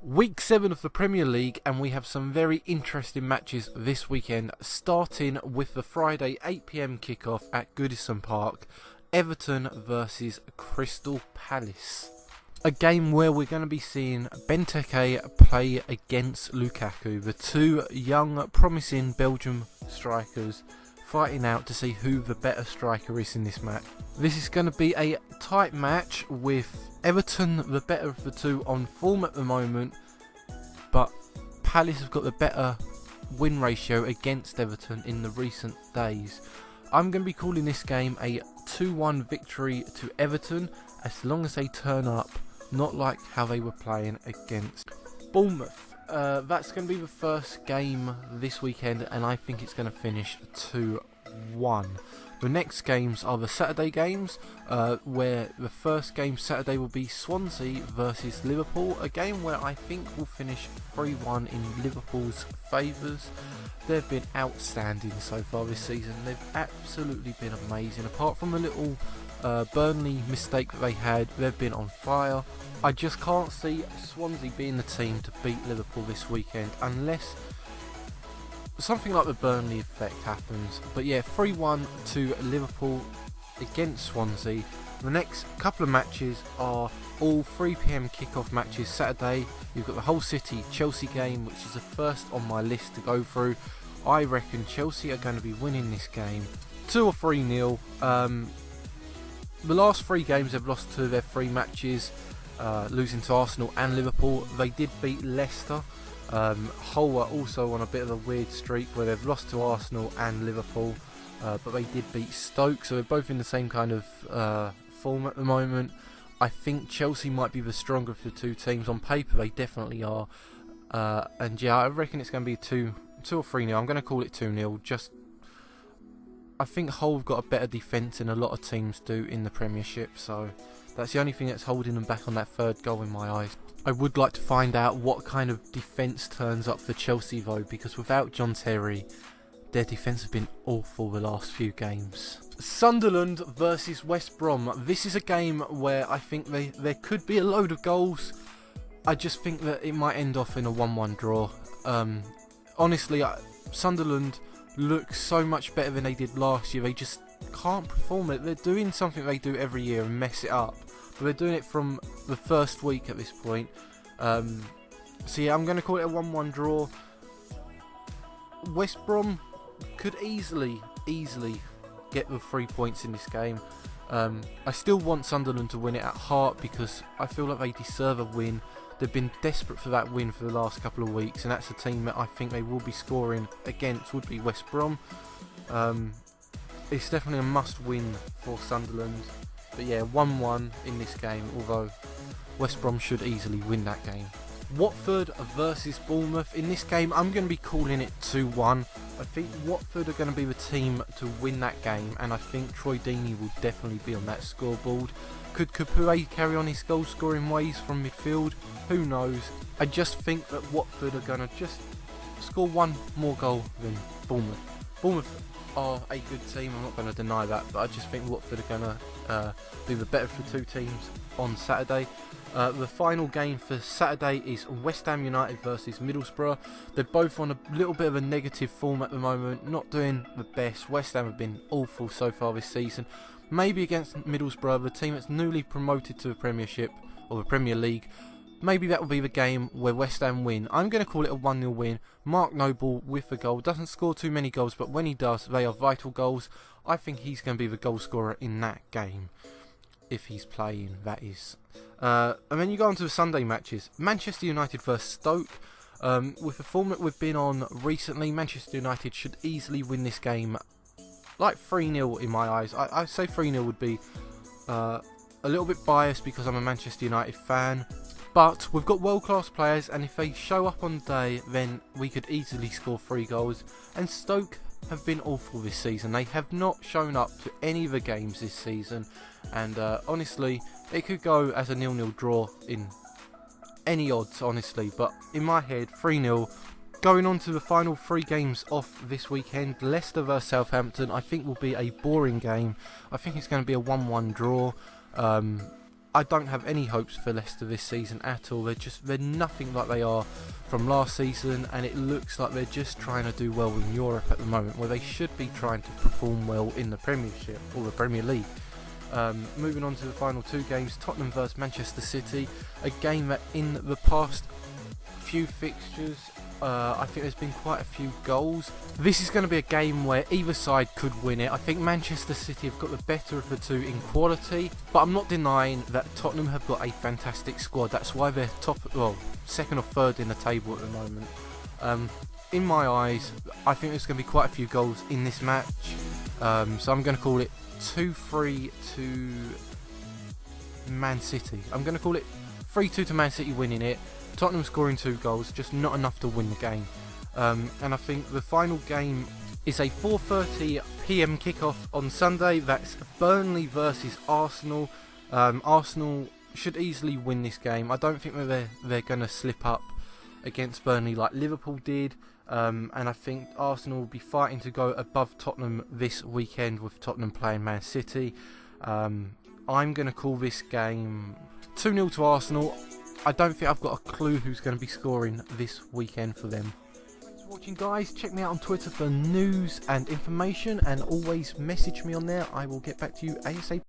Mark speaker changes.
Speaker 1: Week 7 of the Premier League, and we have some very interesting matches this weekend, starting with the Friday 8 PM kickoff at Goodison Park, Everton versus Crystal Palace. A game where we're going to be seeing Benteke play against Lukaku, the two young, promising Belgium strikers fighting out to see who the better striker is in this match. This is going to be a tight match with Everton the better of the two on form at the moment, but Palace have got the better win ratio against Everton in the recent days. I'm going to be calling this game a 2-1 victory to Everton, as long as they turn up, not like how they were playing against Bournemouth. That's going to be the first game this weekend, and I think it's going to finish 2-1. The next games are the Saturday games, where the first game Saturday will be Swansea versus Liverpool, a game where I think will finish 3-1 in Liverpool's favours. They've been outstanding so far this season. They've absolutely been amazing. Apart from a little Burnley mistake that they had, they've been on fire. I just can't see Swansea being the team to beat Liverpool this weekend unless something like the Burnley effect happens. But yeah, 3-1 to Liverpool against Swansea. The next couple of matches are all 3 PM kickoff matches Saturday. You've got the Hull City Chelsea game, which is the first on my list to go through. I reckon Chelsea are going to be winning this game 2 or 3-0. The last 3 games they've lost to their 3 matches, losing to Arsenal and Liverpool. They did beat Leicester. Hull are also on a bit of a weird streak where they've lost to Arsenal and Liverpool, but they did beat Stoke, so they're both in the same kind of form at the moment. I think Chelsea might be the stronger of the two teams. On paper they definitely are, and yeah, I reckon it's going to be 2 or 3-0. I'm going to call it 2-0. Just, I think Hull have got a better defence than a lot of teams do in the Premiership, so that's the only thing that's holding them back on that third goal in my eyes. I would like to find out what kind of defence turns up for Chelsea though, because without John Terry, their defence has been awful the last few games. Sunderland versus West Brom. This is a game where I think there could be a load of goals. I just think that it might end off in a 1-1 draw. Honestly, Sunderland look so much better than they did last year. They just can't perform it. They're doing something they do every year and mess it up, but they're doing it from the first week at this point. So yeah, I'm going to call it a 1-1 draw. West Brom could easily get the 3 points in this game. I still want Sunderland to win it at heart because I feel like they deserve a win. They've been desperate for that win for the last couple of weeks, and that's a team that I think they will be scoring against would be West Brom. It's definitely a must-win for Sunderland. But yeah, 1-1 in this game, although West Brom should easily win that game. Watford versus Bournemouth. In this game, I'm going to be calling it 2-1. I think Watford are going to be the team to win that game, and I think Troy Deeney will definitely be on that scoreboard. Could Capoue carry on his goal-scoring ways from midfield? Who knows? I just think that Watford are going to just score one more goal than Bournemouth. Bournemouth are a good team, I'm not going to deny that, but I just think Watford are going to do the better for the two teams on Saturday. The final game for Saturday is West Ham United versus Middlesbrough. They're both on a little bit of a negative form at the moment, not doing the best. West Ham have been awful so far this season. Maybe against Middlesbrough, the team that's newly promoted to the Premiership or the Premier League, maybe that will be the game where West Ham win. I'm going to call it a 1-0 win. Mark Noble with the goal. Doesn't score too many goals, but when he does, they are vital goals. I think he's going to be the goal scorer in that game. If he's playing, that is. And then you go on to the Sunday matches. Manchester United versus Stoke. With the form that we've been on recently, Manchester United should easily win this game. Like 3-0 in my eyes. I say 3-0 would be a little bit biased because I'm a Manchester United fan. But we've got world-class players, and if they show up on the day, then we could easily score 3 goals. And Stoke have been awful this season. They have not shown up to any of the games this season. And honestly, it could go as a 0-0 draw in any odds, honestly. But in my head, 3-0. Going on to the final 3 games off this weekend, Leicester versus Southampton, I think will be a boring game. I think it's going to be a 1-1 draw. I don't have any hopes for Leicester this season at all. They're nothing like they are from last season, and it looks like they're just trying to do well in Europe at the moment, where they should be trying to perform well in the Premiership or the Premier League. Moving on to the final two games, Tottenham vs Manchester City, a game that in the past few fixtures, I think there's been quite a few goals. This is going to be a game where either side could win it. I think Manchester City have got the better of the two in quality, but I'm not denying that Tottenham have got a fantastic squad. That's why they're second or third in the table at the moment. In my eyes, I think there's going to be quite a few goals in this match, so I'm going to call it 2-3 to Man City. I'm going to call it 3-2 to Man City winning it. Tottenham scoring 2 goals, just not enough to win the game. And I think the final game is a 4:30 PM kickoff on Sunday. That's Burnley versus Arsenal. Arsenal should easily win this game. I don't think that they're going to slip up against Burnley like Liverpool did. And I think Arsenal will be fighting to go above Tottenham this weekend, with Tottenham playing Man City. I'm going to call this game 2-0 to Arsenal. I don't think I've got a clue who's going to be scoring this weekend for them. Thanks for watching, guys. Check me out on Twitter for news and information, and always message me on there. I will get back to you ASAP.